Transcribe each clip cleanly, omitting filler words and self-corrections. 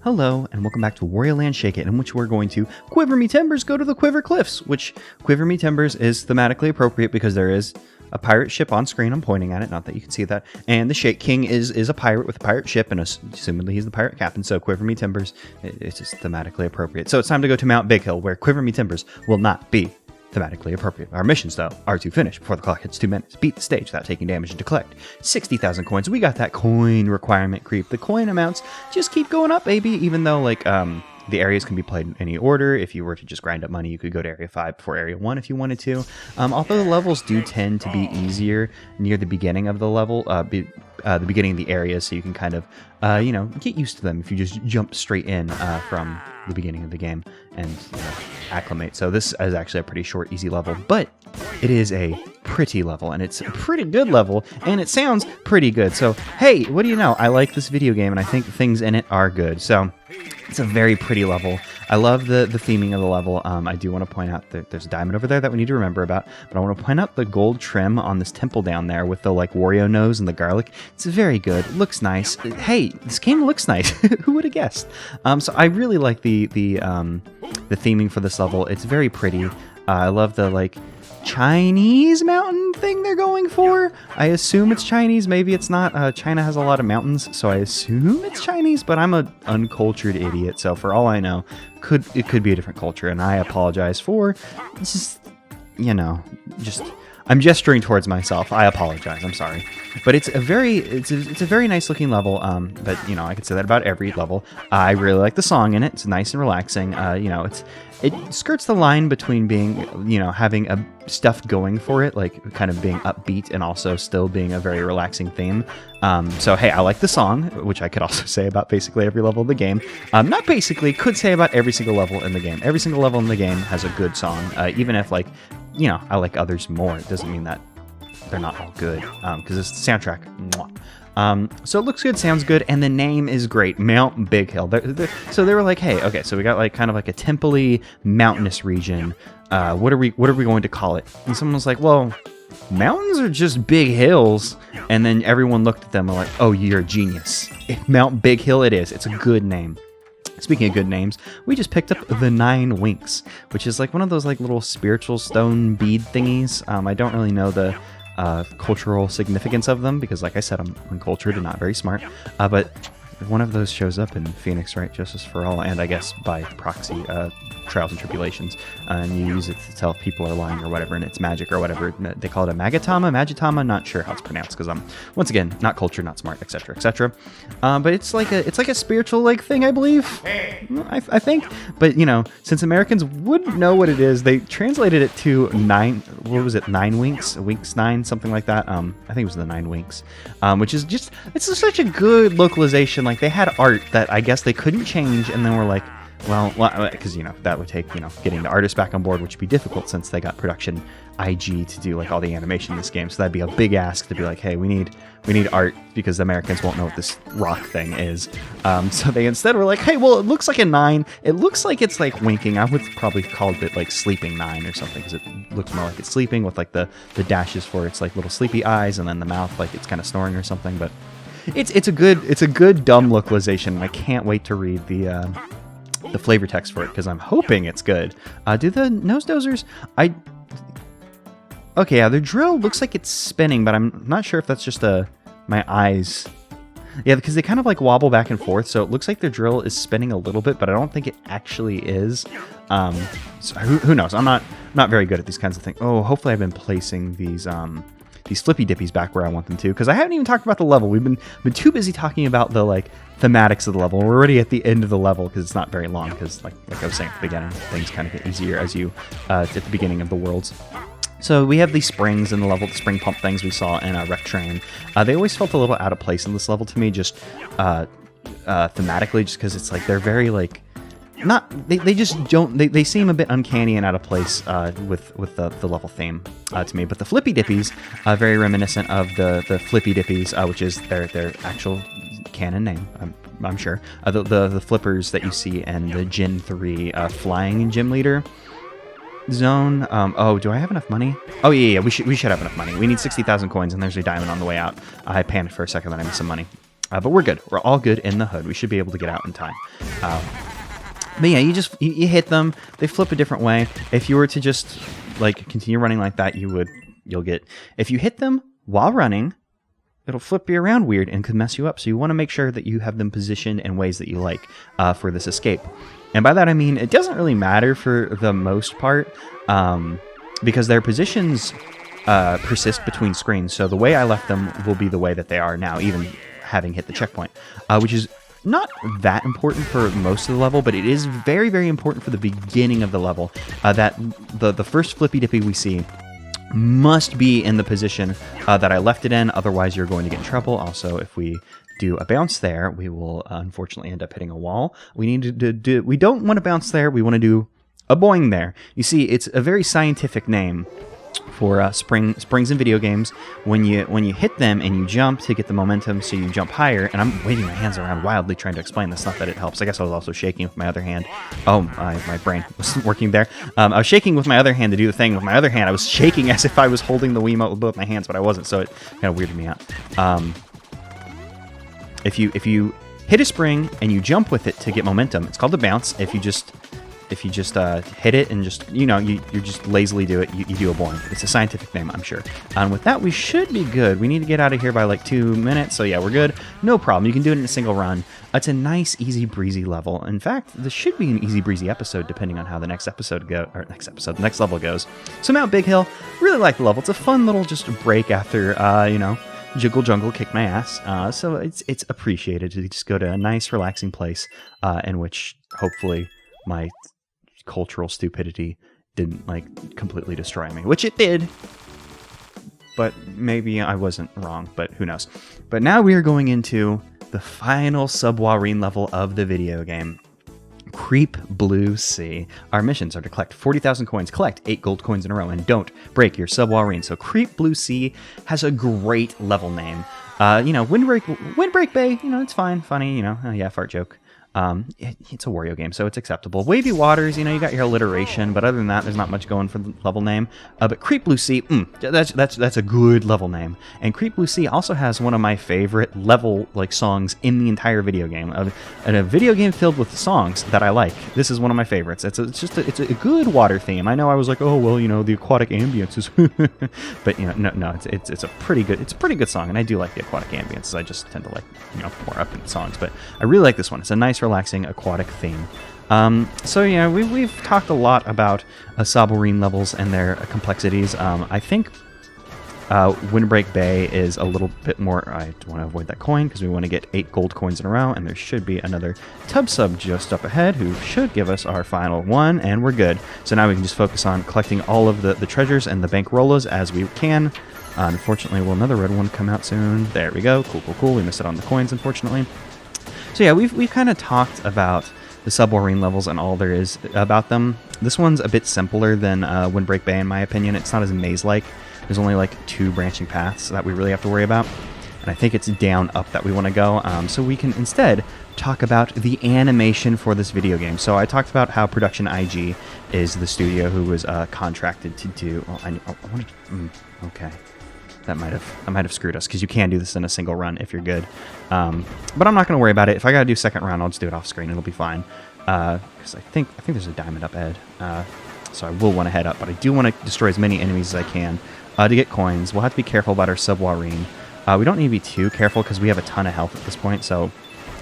Hello, and welcome back to Wario Land Shake It, in which we're going to Quiver Me Timbers Go to the Quiver Cliffs, which Quiver Me Timbers is thematically appropriate because there is a pirate ship on screen. I'm pointing at it, not that you can see that. And the Shake King is a pirate with a pirate ship, and assumedly he's the pirate captain, so Quiver Me Timbers, it's just thematically appropriate. So it's time to go to Mount Big Hill, where Quiver Me Timbers will not be thematically appropriate. Our missions, though, are to finish before the clock hits 2 minutes, beat the stage without taking damage, and to collect 60,000 coins. We got that coin requirement creep. The coin amounts just keep going up, baby, even though, like, the areas can be played in any order. If you were to just grind up money, you could go to Area 5 before Area 1 if you wanted to. Although the levels do tend to be easier near the beginning of the level, the beginning of the area, so you can kind of, get used to them if you just jump straight in from the beginning of the game and acclimate. So this is actually a pretty short, easy level, but it is a pretty level, and it's a pretty good level, and it sounds pretty good. So, hey, what do you know? I like this video game, and I think things in it are good. So it's a very pretty level. I love the theming of the level. I do want to point out that there's a diamond over there that we need to remember about, but I want to point out the gold trim on this temple down there with the like Wario nose and the garlic. It's very good. Looks nice. Hey, this game looks nice. Who would have guessed? So I really like the theming for this level. It's very pretty. I love the like Chinese mountain thing they're going for. I assume it's Chinese. Maybe it's not. China has a lot of mountains, so I assume it's Chinese, but I'm an uncultured idiot, so for all I know, it could be a different culture, and I apologize for just, I'm gesturing towards myself. I apologize. I'm sorry. But it's a very nice looking level. But I could say that about every level. I really like the song in it. It's nice and relaxing. It skirts the line between being, having a stuff going for it, like kind of being upbeat and also still being a very relaxing theme. So hey, I like the song, which I could also say about basically every level of the game. Not basically, could say about every single level in the game. Every single level in the game has a good song, even if I like others more. It doesn't mean that they're not all good, because it's the soundtrack. So it looks good, sounds good, and the name is great, Mount Big Hill. So they were like, hey, okay, so we got like kind of like a temple-y mountainous region. What are we going to call it? And someone was like, well, mountains are just big hills. And then everyone looked at them and like, oh, you're a genius. Mount Big Hill it is. It's a good name. Speaking of good names, we just picked up the 9 Winks, which is like one of those like little spiritual stone bead thingies. I don't really know the cultural significance of them because, like I said, I'm uncultured and not very smart. But one of those shows up in Phoenix, right? Justice for All, and I guess by proxy, Trials and Tribulations, and you use it to tell if people are lying or whatever, and it's magic or whatever. They call it a magitama, not sure how it's pronounced because I'm, once again, not cultured, not smart, etc., etc. But it's like a spiritual like thing, I believe. I think. But since Americans wouldn't know what it is, they translated it to 9. What was it? 9 Winks, Winks 9, something like that. I think it was the 9 Winks, which is just it's such a good localization. Like they had art that I guess they couldn't change, and then we're like, well, because that would take getting the artists back on board, which would be difficult since they got production IG to do like all the animation in this game. So that'd be a big ask to be like, hey, we need art because the Americans won't know what this rock thing is. So they instead were like, hey, well, it looks like a 9. It looks like it's like winking. I would probably call it like sleeping 9 or something because it looks more like it's sleeping with like the dashes for its like little sleepy eyes and then the mouth like it's kind of snoring or something. But it's a good dumb localization. I can't wait to read the flavor text for it because I'm hoping it's good. Do the nose dozers? Okay, yeah, the drill looks like it's spinning, but I'm not sure if that's just my eyes. Yeah, because they kind of like wobble back and forth, so it looks like their drill is spinning a little bit, but I don't think it actually is. So who knows? I'm not very good at these kinds of things. Oh, hopefully I've been placing these flippy dippies back where I want them to, because I haven't even talked about the level. We've been too busy talking about the like thematics of the level. We're already at the end of the level because it's not very long. Because like I was saying at the beginning, things kind of get easier as you at the beginning of the worlds. So we have these springs in the level, the spring pump things we saw in Wreck Train. They always felt a little out of place in this level to me, just thematically, just because it's like they're very like. They just don't. They seem a bit uncanny and out of place with the level theme to me. But the Flippy Dippies, very reminiscent of the Flippy Dippies, which is their actual canon name. I'm sure the flippers that you see in the Gen 3 flying gym leader zone. Oh, do I have enough money? Oh yeah, we should have enough money. We need 60,000 coins, and there's a diamond on the way out. I panicked for a second that I missed some money. But we're good. We're all good in the hood. We should be able to get out in time. But yeah, you hit them. They flip a different way. If you were to just like continue running like that, you'll get. If you hit them while running, it'll flip you around weird and could mess you up. So you want to make sure that you have them positioned in ways that you like for this escape. And by that I mean it doesn't really matter for the most part because their positions persist between screens. So the way I left them will be the way that they are now, even having hit the checkpoint, which is not that important for most of the level, but it is very, very important for the beginning of the level. That the first flippy dippy we see must be in the position that I left it in, otherwise you're going to get in trouble. Also, if we do a bounce there, we will unfortunately end up hitting a wall. We need to do. We don't want to bounce there. We want to do a boing there. You see, it's a very scientific name for springs in video games. When you hit them and you jump to get the momentum, so you jump higher. And I'm waving my hands around wildly trying to explain this. Not that it helps. I guess I was also shaking with my other hand. Oh, my brain wasn't working there. I was shaking with my other hand to do the thing. With my other hand, I was shaking as if I was holding the Wiimote with both my hands, but I wasn't. So it kind of weirded me out. If you hit a spring and you jump with it to get momentum, it's called a bounce. If you just hit it and just, you just lazily do it, you do a boing. It's a scientific name, I'm sure. And with that, we should be good. We need to get out of here by like 2 minutes. So yeah, we're good. No problem. You can do it in a single run. It's a nice, easy breezy level. In fact, this should be an easy breezy episode, depending on how the next the next level goes. So Mount Big Hill, really like the level. It's a fun little just break after, Jiggle Jungle kicked my ass. So it's appreciated to just go to a nice, relaxing place in which hopefully my cultural stupidity didn't completely destroy me, which it did, but maybe I wasn't wrong, but who knows. But now we are going into the final Subwarine level of the video game, Creep Blue Sea. Our missions are to collect 40,000 coins, collect 8 gold coins in a row, and don't break your Subwarine. So Creep Blue Sea has a great level name. Windbreak Bay, it's fine, funny, yeah, fart joke. It's a Wario game, so it's acceptable. Wavy Waters, you got your alliteration, but other than that, there's not much going for the level name. But Creep Blue Sea, that's a good level name. And Creep Blue Sea also has one of my favorite level songs in the entire video game. And a video game filled with songs that I like. This is one of my favorites. It's a good water theme. I know I was like, oh well, the aquatic ambience is, but no, it's a pretty good song, and I do like the aquatic ambience. I just tend to like more upbeat songs, but I really like this one. It's a nice, relaxing aquatic theme. So yeah, we've talked a lot about Subwarine levels and their complexities. I think Windbreak Bay is a little bit more. I want to avoid that coin because we want to get 8 gold coins in a row, and there should be another tub sub just up ahead who should give us our final one, and we're good. So now we can just focus on collecting all of the treasures and the bankrollas as we can. Unfortunately, will another red one come out soon? There we go. Cool. We missed it on the coins, unfortunately. So yeah, we've kind of talked about the Subwarine levels and all there is about them. This one's a bit simpler than Windbreak Bay, in my opinion. It's not as maze-like. There's only 2 branching paths that we really have to worry about. And I think it's down, up that we want to go. So we can instead talk about the animation for this video game. So I talked about how Production IG is the studio who was contracted to do... okay. That might have screwed us, because you can do this in a single run if you're good. But I'm not going to worry about it. If I got to do second run, I'll just do it off screen. It'll be fine. Because I think there's a diamond up ahead. So I will want to head up, but I do want to destroy as many enemies as I can to get coins. We'll have to be careful about our Subwarine. We don't need to be too careful because we have a ton of health at this point. So,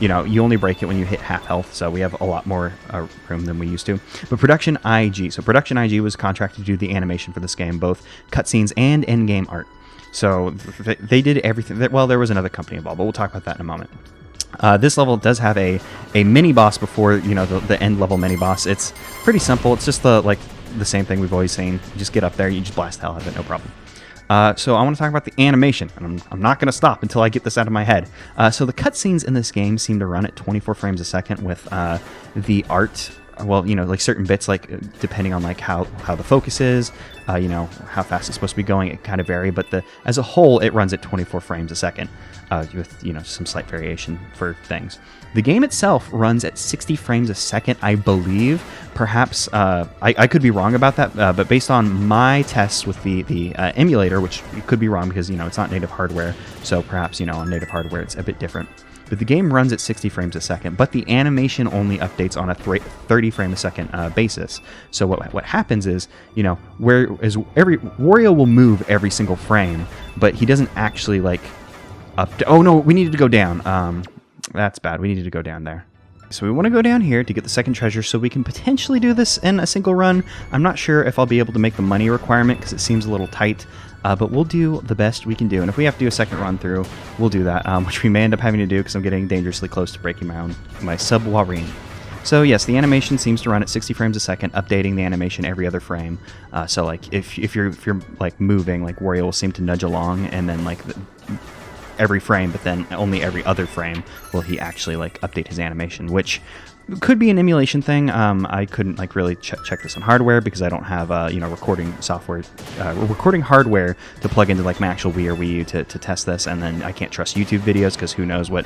you only break it when you hit half health. So we have a lot more room than we used to. But Production IG. So Production IG was contracted to do the animation for this game, both cutscenes and in-game art. So they did everything. Well, there was another company involved, but we'll talk about that in a moment. This level does have a mini boss before the end level mini boss. It's pretty simple. It's just the same thing we've always seen. You just get up there, you just blast the hell out of it, no problem. So I want to talk about the animation, and I'm not going to stop until I get this out of my head. So the cutscenes in this game seem to run at 24 frames a second with the art. Well, certain bits, depending on how the focus is, how fast it's supposed to be going, it kind of vary. But as a whole, it runs at 24 frames a second, with some slight variation for things. The game itself runs at 60 frames a second, I believe. Perhaps I could be wrong about that, but based on my tests with the emulator, which could be wrong because it's not native hardware, so perhaps on native hardware it's a bit different. but the game runs at 60 frames a second, but the animation only updates on a 30 frame a second basis. So what happens is, whereas Wario will move every single frame, but he doesn't actually like oh no, we needed to go down. That's bad. We needed to go down there. So we want to go down here to get the second treasure so we can potentially do this in a single run. I'm not sure if I'll be able to make the money requirement because it seems a little tight, but we'll do the best we can do. And if we have to do a second run through, we'll do that, which we may end up having to do because I'm getting dangerously close to breaking my Subwarine. So yes, the animation seems to run at 60 frames a second, updating the animation every other frame. So like if you're like moving, like Wario will seem to nudge along, and then like every frame, but then only every other frame will he actually like update his animation, which could be an emulation thing. I couldn't like really check this on hardware because I don't have recording software, recording hardware to plug into like my actual Wii or Wii U to test this, and then I can't trust YouTube videos because who knows what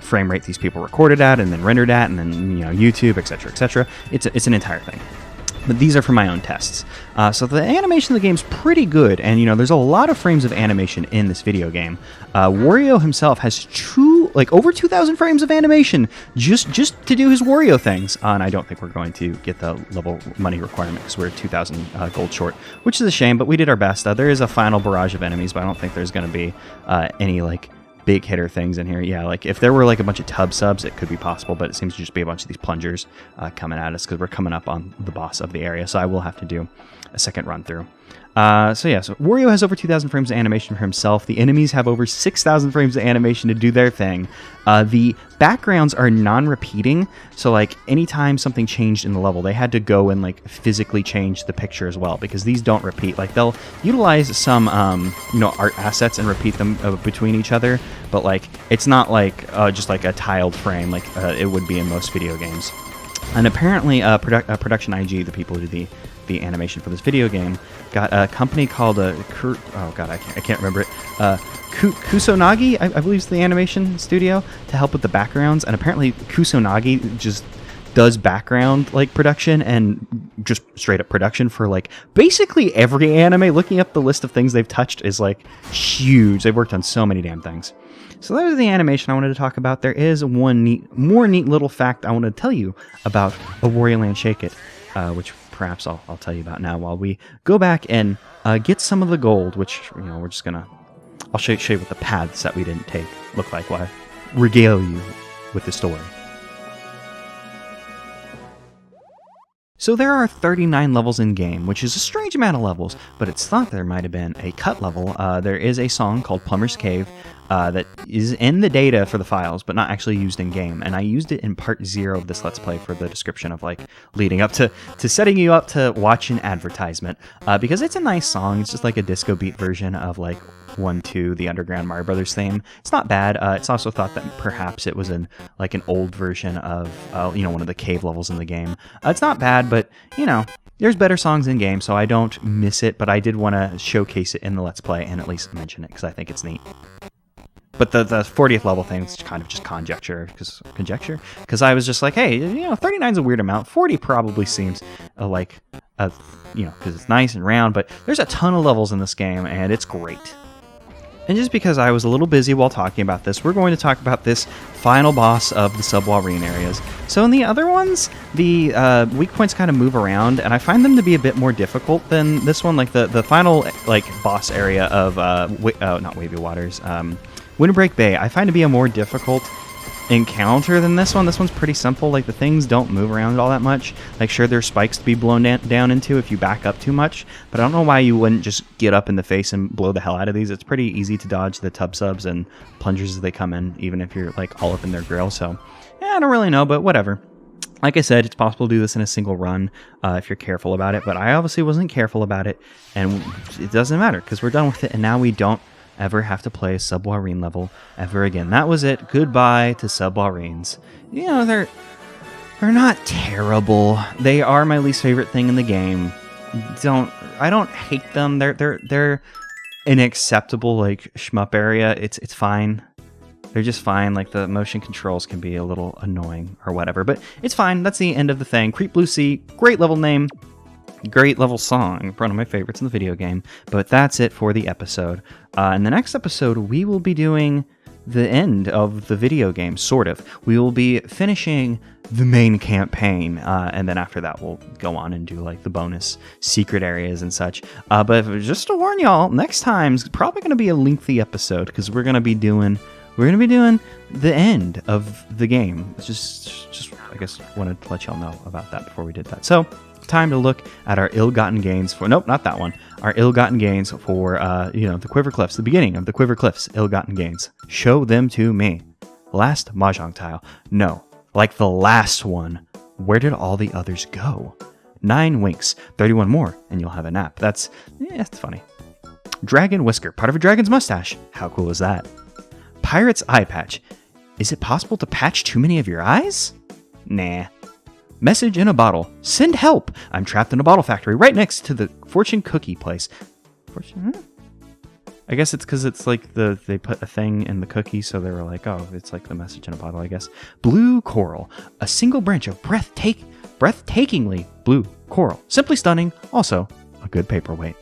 frame rate these people recorded at and then rendered at, and then YouTube, etc., etc. It's an entire thing. But these are for my own tests. So the animation of the game's pretty good, and there's a lot of frames of animation in this video game. Wario himself has over 2,000 frames of animation just to do his Wario things. And I don't think we're going to get the level money requirement because we're 2,000 gold short, which is a shame, but we did our best. There is a final barrage of enemies, but I don't think there's going to be any like big hitter things in here. Yeah, like if there were like a bunch of tub subs, it could be possible, but it seems to just be a bunch of these plungers coming at us because we're coming up on the boss of the area, so I will have to do a second run through. So Wario has over 2,000 frames of animation for himself. The enemies have over 6,000 frames of animation to do their thing. The backgrounds are non-repeating, so like anytime something changed in the level, they had to go and like physically change the picture as well, because these don't repeat. Like they'll utilize some art assets and repeat them between each other, but like it's not like just like a tiled frame like it would be in most video games. And apparently Production IG, the people who do the animation for this video game, got a company called I can't remember it. Kusanagi, I believe is the animation studio, to help with the backgrounds. And apparently Kusanagi just does background like production and just straight up production for like basically every anime. Looking up the list of things they've touched is like huge. They've worked on so many damn things. So that was the animation I wanted to talk about. There is one more neat little fact I want to tell you about a Wario Land Shake It, which perhaps I'll tell you about now while we go back and get some of the gold, which we're just gonna. I'll show you what the paths that we didn't take look like while I regale you with the story. So there are 39 levels in game, which is a strange amount of levels, but it's thought there might have been a cut level. There is a song called Plumber's Cave that is in the data for the files, but not actually used in game. And I used it in part 0 of this Let's Play for the description of like leading up to setting you up to watch an advertisement, because it's a nice song. It's just like a disco beat version of like 1-2, the Underground Mario Brothers theme. It's not bad. It's also thought that perhaps it was an old version of one of the cave levels in the game. It's not bad, but there's better songs in game, so I don't miss it. But I did want to showcase it in the Let's Play and at least mention it because I think it's neat. But the 40th level thing is kind of just conjecture, because I was just like, hey, 39 is a weird amount. 40 probably seems because it's nice and round. But there's a ton of levels in this game, and it's great. And just because I was a little busy while talking about this, we're going to talk about this final boss of the Subwarine areas. So in the other ones, the weak points kind of move around, and I find them to be a bit more difficult than this one. Like the final boss area of not Wavy Waters, Windbreak Bay, I find to be a more difficult encounter than this one. This one's pretty simple. Like the things don't move around all that much. Like sure, there's spikes to be blown down into if you back up too much, but I don't know why you wouldn't just get up in the face and blow the hell out of these. It's pretty easy to dodge the tub subs and plungers as they come in, even if you're like all up in their grill. So yeah, I don't really know, but whatever. Like I said, it's possible to do this in a single run if you're careful about it, but I obviously wasn't careful about it, and it doesn't matter because we're done with it, and now we don't ever have to play a Subwarine level ever again. That was it. Goodbye to Subwarines. They're not terrible. They are my least favorite thing in the game. I don't hate them. They're an acceptable shmup area. It's fine. They're just fine. Like the motion controls can be a little annoying or whatever, but it's fine. That's the end of the thing. Creep Blue Sea, great level name. Great level song, one of my favorites in the video game. But that's it for the episode. In the next episode, we will be doing the end of the video game, sort of. We will be finishing the main campaign, and then after that we'll go on and do like the bonus secret areas and such. But just to warn y'all, next time's probably going to be a lengthy episode because we're going to be doing the end of the game. Just I guess wanted to let y'all know about that before we did that. So time to look at our ill-gotten gains for, nope, not that one. Our ill-gotten gains for, the Quiver Cliffs, the beginning of the Quiver Cliffs ill-gotten gains. Show them to me. Last Mahjong tile. No, like the last one. Where did all the others go? 9 winks, 31 more, and you'll have a nap. That's funny. Dragon Whisker, part of a dragon's mustache. How cool is that? Pirate's Eye Patch. Is it possible to patch too many of your eyes? Nah. Message in a bottle. Send help. I'm trapped in a bottle factory right next to the fortune cookie place. I guess it's because it's like they put a thing in the cookie, so they were like, oh, it's like the message in a bottle, I guess. Blue coral. A single branch of breathtakingly blue coral. Simply stunning. Also, a good paperweight.